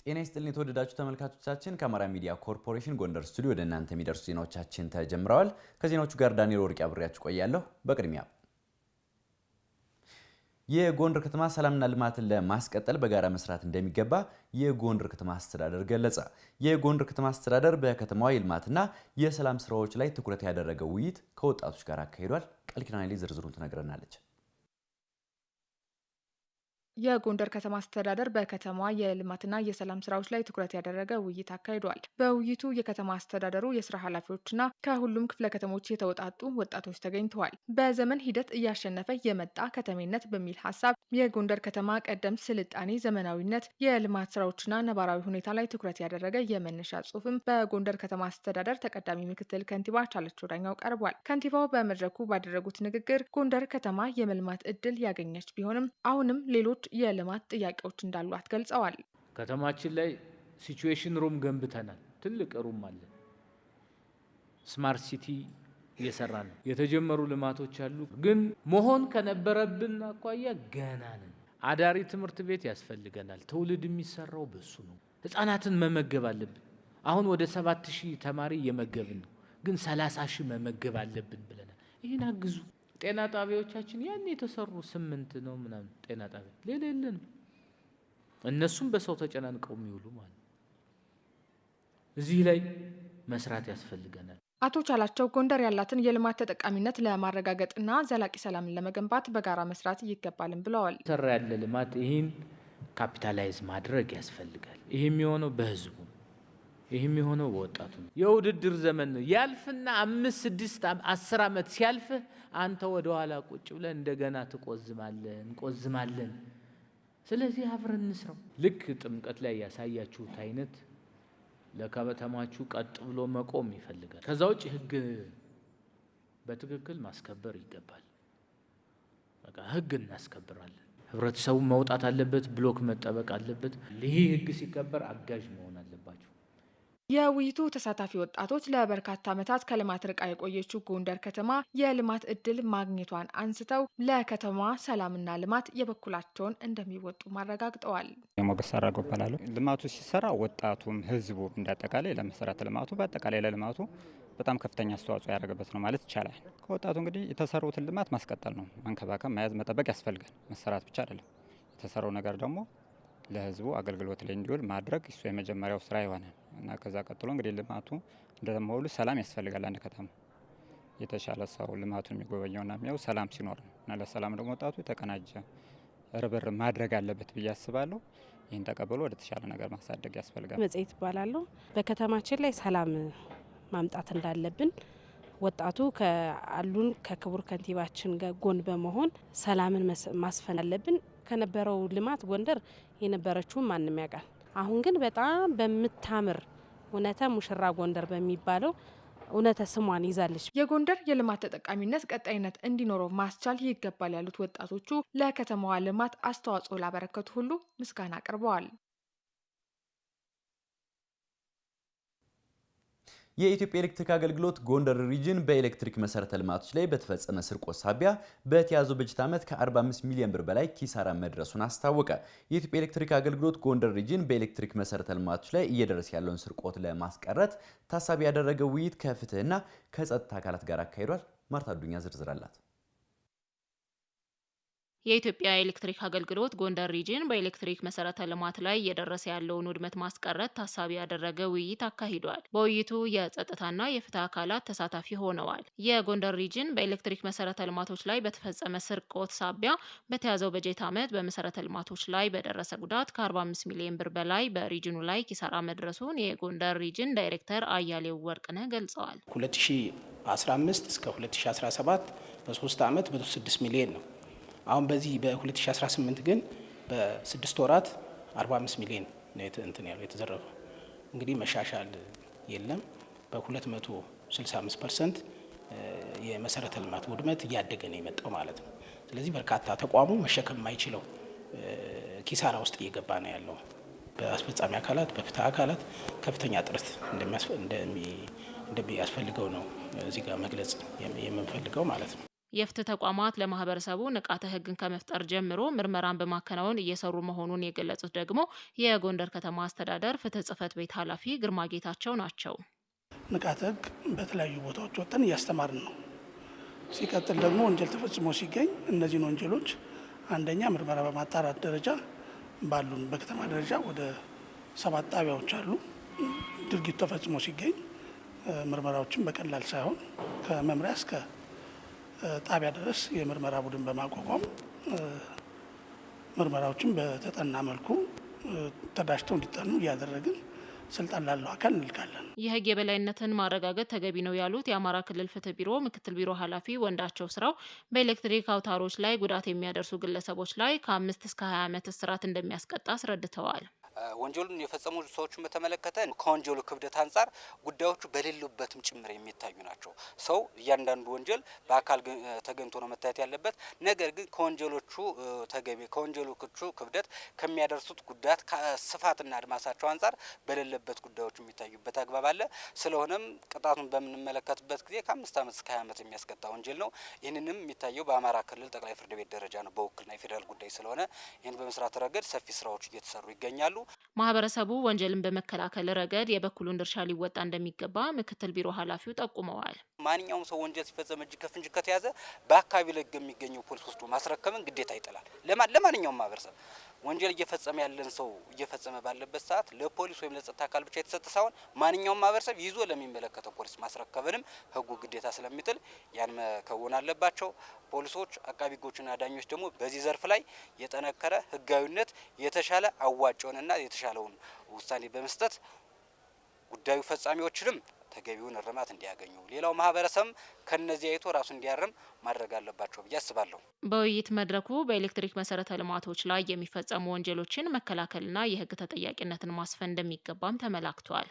ጤና ይስጥልኝ ተወደዳችሁ ተመልካቾቻችን ከአማራ ሚዲያ ኮርፖሬሽን ጎንደር ስቱዲዮ ወደ እናንተ የሚደርሱ ዜናዎቻችን ተጀምረዋል። ከዜናዎቹ ጋር ዳንኤል ወርቅ አብሬያችሁ ቆያለሁ። በቅድሚያ የጎንደር ከተማ ሰላምና ልማትን ለማስቀጠል በጋራ መስራት እንደሚገባ የጎንደር ከተማ አስተዳደር ገለጸ። የጎንደር ከተማ አስተዳደር በከተማዋ የልማትና የሰላም ስራዎች ላይ ትኩረት ያደረገ ውይይት ከወጣቶች ጋር አካሂዷል። ቃልኪዳን ላይ ዝርዝሩን ትነግረናለች። የጎንደር ከተማ አስተዳደር በከተማዋ የልማትና የሰላም ስራዎች ላይ ትኩረት ያደረገ ውይይት አካሂዷል። በውይይቱ የከተማ አስተዳደሩ የስራ ኃላፊዎችና ከሁሉም ክፍለ ከተሞች የተወጣጡ ወጣቶች ተገኝተዋል። በዘመን ሂደት እያሸነፈ የመጣ ከተሜነት በሚል ሀሳብ የጎንደር ከተማ ቀደምት ስልጣኔ፣ ዘመናዊነት፣ የልማት ስራዎችና ነባራዊ ሁኔታ ላይ ትኩረት ያደረገ የመነሻ ጽሑፍም በጎንደር ከተማ አስተዳደር ተቀዳሚ ምክትል ከንቲባ ቻለችው ዳኛው ቀርቧል። ከንቲባው በመድረኩ ባደረጉት ንግግር ጎንደር ከተማ የመልማት እድል ያገኘች ቢሆንም አሁንም ሌሎች የልማት ጥያቄዎች እንዳሏት ገልጸዋል። ከተማችን ላይ ሲቹዌሽን ሩም ገንብተናል። ትልቅ ሩም አለ። ስማርት ሲቲ እየሰራን ነው። የተጀመሩ ልማቶች አሉ። ግን መሆን ከነበረብን አኳያ ገና ነን። አዳሪ ትምህርት ቤት ያስፈልገናል። ትውልድ የሚሰራው በሱ ነው። ህፃናትን መመገብ አለብን። አሁን ወደ 7000 ተማሪ እየመገብን ነው። ግን 30000 መመገብ አለብን ብለናል። ይህን አግዙ። ጤና ጣቢያዎቻችን ያን የተሰሩ 8 ነው ምናምን ጤና ጣቢያ ሌላልን እነሱም በሰው ተጨናንቀው የሚውሉ ማለት እዚህ ላይ መስራት ያስፈልገናል። አቶ ቻላቸው ጎንደር ያላትን የልማት ተጠቃሚነት ለማረጋገጥና ዘላቂ ሰላምን ለመገንባት በጋራ መስራት ይገባልም ብለዋል። ሰራ ያለ ልማት ይህን ካፒታላይዝ ማድረግ ያስፈልጋል። ይህ የሚሆነው በህዝቡ፣ ይህ የሚሆነው በወጣቱ ነው። የውድድር ዘመን ነው። ያልፍና 5፣ 6፣ 10 ዓመት ሲያልፍህ አንተ ወደ ኋላ ቁጭ ብለህ እንደገና እንቆዝማለን። ስለዚህ አብረን እንስራው። ልክ ጥምቀት ላይ ያሳያችሁት አይነት ለከተማችሁ ቀጥ ብሎ መቆም ይፈልጋል። ከዛ ውጭ ህግ በትክክል ማስከበር ይገባል። በቃ ህግ እናስከብራለን። ህብረተሰቡ መውጣት አለበት፣ ብሎክ መጠበቅ አለበት። ይህ ህግ ሲከበር አጋዥ መሆን አለባቸው። የውይይቱ ተሳታፊ ወጣቶች ለበርካታ ዓመታት ከልማት ርቃ የቆየችው ጎንደር ከተማ የልማት እድል ማግኘቷን አንስተው ለከተማ ሰላምና ልማት የበኩላቸውን እንደሚወጡ ማረጋግጠዋል። የሞገስ አራጎ እባላለሁ። ልማቱ ሲሰራ ወጣቱም ህዝቡ እንዳጠቃላይ ለመሰረተ ልማቱ በአጠቃላይ ለልማቱ በጣም ከፍተኛ አስተዋጽኦ ያደረገበት ነው ማለት ይቻላል። ከወጣቱ እንግዲህ የተሰሩትን ልማት ማስቀጠል ነው። መንከባከብ፣ መያዝ፣ መጠበቅ ያስፈልጋል። መሰራት ብቻ አይደለም። የተሰራው ነገር ደግሞ ለህዝቡ አገልግሎት ላይ እንዲውል ማድረግ እሱ የመጀመሪያው ስራ ይሆናል እና ከዛ ቀጥሎ እንግዲህ ልማቱ እንደተሞሉ ሰላም ያስፈልጋል። አንድ ከተማ የተሻለ ሰው ልማቱን የሚጎበኘውና የሚያው ሰላም ሲኖር ነው እና ለሰላም ደግሞ ወጣቱ የተቀናጀ ርብርብ ማድረግ አለበት ብዬ አስባለሁ። ይህን ተቀብሎ ወደ ተሻለ ነገር ማሳደግ ያስፈልጋል። መጽሔት ይባላለሁ። በከተማችን ላይ ሰላም ማምጣት እንዳለብን ወጣቱ ከአሉን ከክቡር ከንቲባችን ጋር ጎን በመሆን ሰላምን ማስፈን አለብን። ከነበረው ልማት ጎንደር የነበረችው ማንም ያውቃል። አሁን ግን በጣም በምታምር እውነተ ሙሽራ ጎንደር በሚባለው እውነተ ስሟን ይዛለች። የጎንደር የልማት ተጠቃሚነት ቀጣይነት እንዲኖረው ማስቻል ይገባል ያሉት ወጣቶቹ ለከተማዋ ልማት አስተዋጽኦ ላበረከቱ ሁሉ ምስጋና አቅርበዋል። የኢትዮጵያ ኤሌክትሪክ አገልግሎት ጎንደር ሪጅን በኤሌክትሪክ መሰረተ ልማቶች ላይ በተፈጸመ ስርቆት ሳቢያ በተያዘው በጀት ዓመት ከ45 ሚሊዮን ብር በላይ ኪሳራ መድረሱን አስታወቀ። የኢትዮጵያ ኤሌክትሪክ አገልግሎት ጎንደር ሪጅን በኤሌክትሪክ መሰረተ ልማቶች ላይ እየደረሰ ያለውን ስርቆት ለማስቀረት ታሳቢ ያደረገ ውይይት ከፍትህና ከጸጥታ አካላት ጋር አካሂዷል። ማርታ አዱኛ ዝርዝር አላት። የኢትዮጵያ ኤሌክትሪክ አገልግሎት ጎንደር ሪጅን በኤሌክትሪክ መሰረተ ልማት ላይ እየደረሰ ያለውን ውድመት ማስቀረት ታሳቢ ያደረገ ውይይት አካሂዷል። በውይይቱ የጸጥታና የፍትህ አካላት ተሳታፊ ሆነዋል። የጎንደር ሪጅን በኤሌክትሪክ መሰረተ ልማቶች ላይ በተፈጸመ ስርቆት ሳቢያ በተያዘው በጀት ዓመት በመሰረተ ልማቶች ላይ በደረሰ ጉዳት ከ45 ሚሊዮን ብር በላይ በሪጅኑ ላይ ኪሳራ መድረሱን የጎንደር ሪጅን ዳይሬክተር አያሌው ወርቅነህ ገልጸዋል። 2015 እስከ 2017 በ3 ዓመት በ6 ሚሊዮን ነው። አሁን በዚህ በ2018 ግን በ6 ወራት 45 ሚሊዮን ነው የተዘረፈው። እንግዲህ መሻሻል የለም። በ265% የመሰረተ ልማት ውድመት እያደገ ነው የመጣው ማለት ነው። ስለዚህ በርካታ ተቋሙ መሸከም የማይችለው ኪሳራ ውስጥ እየገባ ነው ያለው። በአስፈጻሚ አካላት በፍትህ አካላት ከፍተኛ ጥረት እንደሚያስፈልገው ነው እዚህ ጋር መግለጽ የምንፈልገው ማለት ነው። የፍትህ ተቋማት ለማህበረሰቡ ንቃተ ህግን ከመፍጠር ጀምሮ ምርመራን በማከናወን እየሰሩ መሆኑን የገለጹት ደግሞ የጎንደር ከተማ አስተዳደር ፍትህ ጽህፈት ቤት ኃላፊ ግርማ ጌታቸው ናቸው። ንቃተ ህግ በተለያዩ ቦታዎች ወጥተን እያስተማርን ነው። ሲቀጥል ደግሞ ወንጀል ተፈጽሞ ሲገኝ እነዚህን ወንጀሎች አንደኛ ምርመራ በማጣራት ደረጃ ባሉን በከተማ ደረጃ ወደ 7 ጣቢያዎች አሉ። ድርጊቱ ተፈጽሞ ሲገኝ ምርመራዎችን በቀላል ሳይሆን ከመምሪያ እስከ ጣቢያ ድረስ የምርመራ ቡድን በማቋቋም ምርመራዎችን በተጠና መልኩ ተደራጅተው እንዲጠኑ እያደረግን ስልጣን ላለው አካል እንልካለን። የህግ የበላይነትን ማረጋገጥ ተገቢ ነው ያሉት የአማራ ክልል ፍትህ ቢሮ ምክትል ቢሮ ኃላፊ ወንዳቸው ስራው በኤሌክትሪክ አውታሮች ላይ ጉዳት የሚያደርሱ ግለሰቦች ላይ ከ5 እስከ 20 ዓመት እስራት እንደሚያስቀጣ አስረድተዋል። ወንጀሉን የፈጸሙ ሰዎችን በተመለከተ ከወንጀሉ ክብደት አንጻር ጉዳዮቹ በሌሉበትም ጭምር የሚታዩ ናቸው። ሰው እያንዳንዱ ወንጀል በአካል ተገኝቶ ነው መታየት ያለበት። ነገር ግን ከወንጀሎቹ ክብደት ከሚያደርሱት ጉዳት ስፋትና አድማሳቸው አንጻር በሌለበት ጉዳዮቹ የሚታዩበት አግባብ አለ። ስለሆነም ቅጣቱን በምንመለከትበት ጊዜ ከ5 ዓመት እስከ 20 ዓመት የሚያስቀጣ ወንጀል ነው። ይህንንም የሚታየው በአማራ ክልል ጠቅላይ ፍርድ ቤት ደረጃ ነው በውክልና የፌዴራል ጉዳይ ስለሆነ ይህን በመስራት ረገድ ሰፊ ስራዎች እየተሰሩ ይገኛሉ። ማህበረሰቡ ወንጀልን በመከላከል ረገድ የበኩሉን ድርሻ ሊወጣ እንደሚገባ ምክትል ቢሮ ኃላፊው ጠቁመዋል። ማንኛውም ሰው ወንጀል ሲፈጸም እጅ ከፍንጅ ከተያዘ በአካባቢ ላይ የሚገኘው ፖሊስ ወስዶ ማስረከብን ግዴታ ይጥላል። ለማንኛውም ማህበረሰብ ወንጀል እየፈጸመ ያለን ሰው እየፈጸመ ባለበት ሰዓት ለፖሊስ ወይም ለጸጥታ አካል ብቻ የተሰጠ ሳይሆን ማንኛውም ማህበረሰብ ይዞ ለሚመለከተው ፖሊስ ማስረከብንም ህጉ ግዴታ ስለሚጥል ያን መከወን አለባቸው። ፖሊሶች፣ አቃቢ ህጎችና ዳኞች ደግሞ በዚህ ዘርፍ ላይ የጠነከረ ህጋዊነት የተሻለ አዋጭውንና የተሻለውን ውሳኔ በመስጠት ጉዳዩ ፈጻሚዎችንም ተገቢውን እርማት እንዲያገኙ ሌላው ማህበረሰብ ከነዚህ አይቶ ራሱ እንዲያርም ማድረግ አለባቸው ብዬ አስባለሁ። በውይይት መድረኩ በኤሌክትሪክ መሰረተ ልማቶች ላይ የሚፈጸሙ ወንጀሎችን መከላከልና የህግ ተጠያቂነትን ማስፈን እንደሚገባም ተመላክቷል።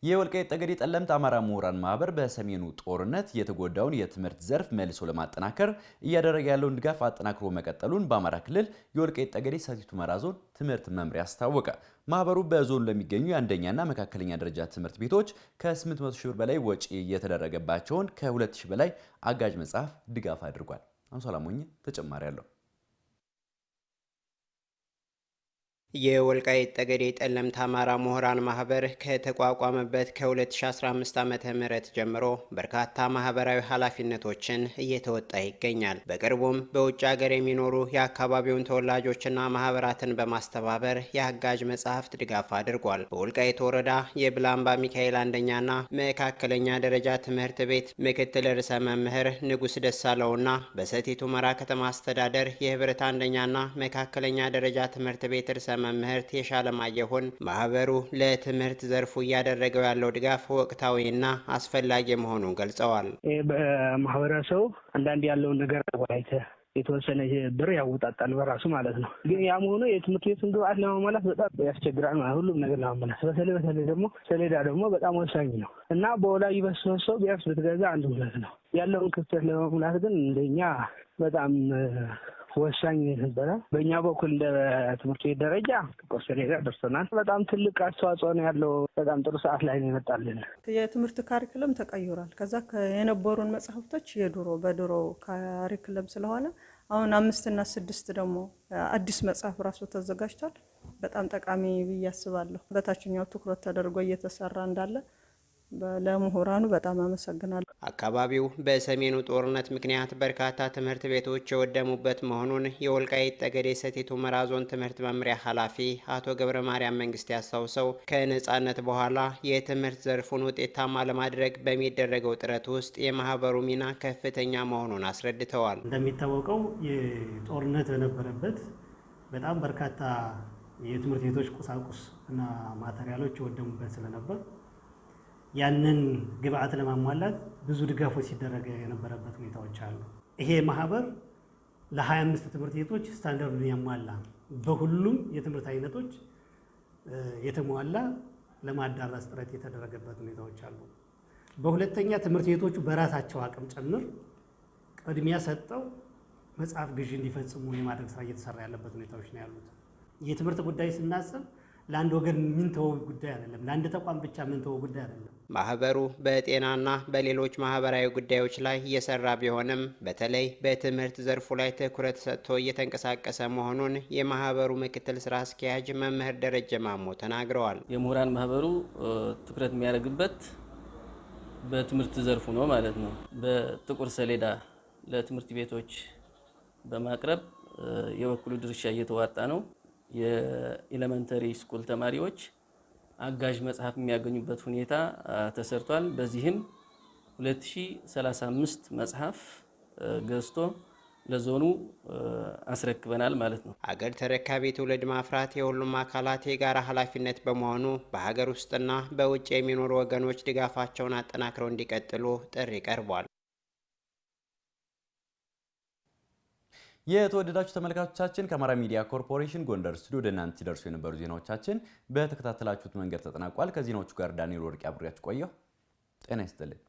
የወልቃይት ጠገዴ ጠለምት አማራ ምሁራን ማህበር በሰሜኑ ጦርነት የተጎዳውን የትምህርት ዘርፍ መልሶ ለማጠናከር እያደረገ ያለውን ድጋፍ አጠናክሮ መቀጠሉን በአማራ ክልል የወልቃይት ጠገዴ ሰቲት ሁመራ ዞን ትምህርት መምሪያ አስታወቀ። ማህበሩ በዞኑ ለሚገኙ የአንደኛና መካከለኛ ደረጃ ትምህርት ቤቶች ከ800 ሺህ ብር በላይ ወጪ የተደረገባቸውን ከ2000 በላይ አጋዥ መጽሐፍ ድጋፍ አድርጓል። አንሷላ ሞኝ ተጨማሪ አለው። የወልቃይት ጠገዴ ጠለምት አማራ ምሁራን ማህበር ከተቋቋመበት ከ2015 ዓ.ም ጀምሮ በርካታ ማህበራዊ ኃላፊነቶችን እየተወጣ ይገኛል። በቅርቡም በውጭ ሀገር የሚኖሩ የአካባቢውን ተወላጆችና ማህበራትን በማስተባበር የአጋዥ መጽሐፍት ድጋፍ አድርጓል። በወልቃይት ወረዳ የብላምባ ሚካኤል አንደኛና መካከለኛ ደረጃ ትምህርት ቤት ምክትል ርዕሰ መምህር ንጉስ ደሳለውና በሰቲት ሁመራ ከተማ አስተዳደር የህብረት አንደኛና መካከለኛ ደረጃ ትምህርት ቤት ርዕሰ መምህርት የሻለማየሁን ማህበሩ ለትምህርት ዘርፉ እያደረገው ያለው ድጋፍ ወቅታዊና አስፈላጊ መሆኑን ገልጸዋል። በማህበረሰቡ አንዳንድ ያለውን ነገር ወላይተ የተወሰነ ብር ያውጣጣል በራሱ ማለት ነው። ግን ያም ሆኖ የትምህርት ቤቱን ግብአት ለማሟላት በጣም ያስቸግራል ማለት ሁሉም ነገር ለማሟላት በተለይ ደግሞ ሰሌዳ ደግሞ በጣም ወሳኝ ነው እና በወላጅ በሰው ቢያንስ ብትገዛ 1-2 ነው ያለውን ክፍተት ለማሟላት ግን እንደኛ በጣም ወሳኝ ነበረ። በእኛ በኩል እንደ ትምህርት ቤት ደረጃ ሰሌዳ ደርሰናል። በጣም ትልቅ አስተዋጽኦ ነው ያለው። በጣም ጥሩ ሰዓት ላይ ነው የመጣልን። የትምህርት ካሪክለም ተቀይሯል። ከዛ የነበሩን መጽሐፍቶች በድሮ ካሪክለም ስለሆነ አሁን 5 እና 6 ደግሞ አዲስ መጽሐፍ ራሱ ተዘጋጅቷል። በጣም ጠቃሚ ብዬ አስባለሁ። በታችኛው ትኩረት ተደርጎ እየተሰራ እንዳለ ለምሁራኑ በጣም አመሰግናለሁ። አካባቢው በሰሜኑ ጦርነት ምክንያት በርካታ ትምህርት ቤቶች የወደሙበት መሆኑን የወልቃይት ጠገዴ ሰቲት ሁመራ ዞን ትምህርት መምሪያ ኃላፊ አቶ ገብረ ማርያም መንግስት ያስታውሰው ከነጻነት በኋላ የትምህርት ዘርፉን ውጤታማ ለማድረግ በሚደረገው ጥረት ውስጥ የማህበሩ ሚና ከፍተኛ መሆኑን አስረድተዋል። እንደሚታወቀው የጦርነት በነበረበት በጣም በርካታ የትምህርት ቤቶች ቁሳቁስ እና ማቴሪያሎች የወደሙበት ስለነበር ያንን ግብአት ለማሟላት ብዙ ድጋፎች ሲደረግ የነበረበት ሁኔታዎች አሉ። ይሄ ማህበር ለ25 ትምህርት ቤቶች ስታንዳርዱን ያሟላ በሁሉም የትምህርት አይነቶች የተሟላ ለማዳረስ ጥረት የተደረገበት ሁኔታዎች አሉ። በሁለተኛ ትምህርት ቤቶቹ በራሳቸው አቅም ጭምር ቅድሚያ ሰጠው መጽሐፍ ግዢ እንዲፈጽሙ የማድረግ ስራ እየተሰራ ያለበት ሁኔታዎች ነው ያሉት። የትምህርት ጉዳይ ስናስብ ለአንድ ወገን ምንተወው ጉዳይ አይደለም፣ ለአንድ ተቋም ብቻ ምንተወው ጉዳይ አይደለም። ማህበሩ በጤናና በሌሎች ማህበራዊ ጉዳዮች ላይ እየሰራ ቢሆንም በተለይ በትምህርት ዘርፉ ላይ ትኩረት ሰጥቶ እየተንቀሳቀሰ መሆኑን የማህበሩ ምክትል ስራ አስኪያጅ መምህር ደረጀ ማሞ ተናግረዋል። የምሁራን ማህበሩ ትኩረት የሚያደርግበት በትምህርት ዘርፉ ነው ማለት ነው። በጥቁር ሰሌዳ ለትምህርት ቤቶች በማቅረብ የበኩሉ ድርሻ እየተዋጣ ነው። የኤሌመንተሪ ስኩል ተማሪዎች አጋዥ መጽሐፍ የሚያገኙበት ሁኔታ ተሰርቷል። በዚህም 2035 መጽሐፍ ገዝቶ ለዞኑ አስረክበናል ማለት ነው። ሀገር ተረካቢ ትውልድ ማፍራት የሁሉም አካላት የጋራ ኃላፊነት በመሆኑ በሀገር ውስጥና በውጭ የሚኖሩ ወገኖች ድጋፋቸውን አጠናክረው እንዲቀጥሉ ጥሪ ቀርቧል። የተወደዳችሁ ተመልካቾቻችን ከአማራ ሚዲያ ኮርፖሬሽን ጎንደር ስቱዲዮ ወደ እናንተ ሲደርሱ የነበሩ ዜናዎቻችን በተከታተላችሁት መንገድ ተጠናቋል። ከዜናዎቹ ጋር ዳንኤል ወርቅ አብሬያችሁ ቆየሁ። ጤና ይስጥልኝ።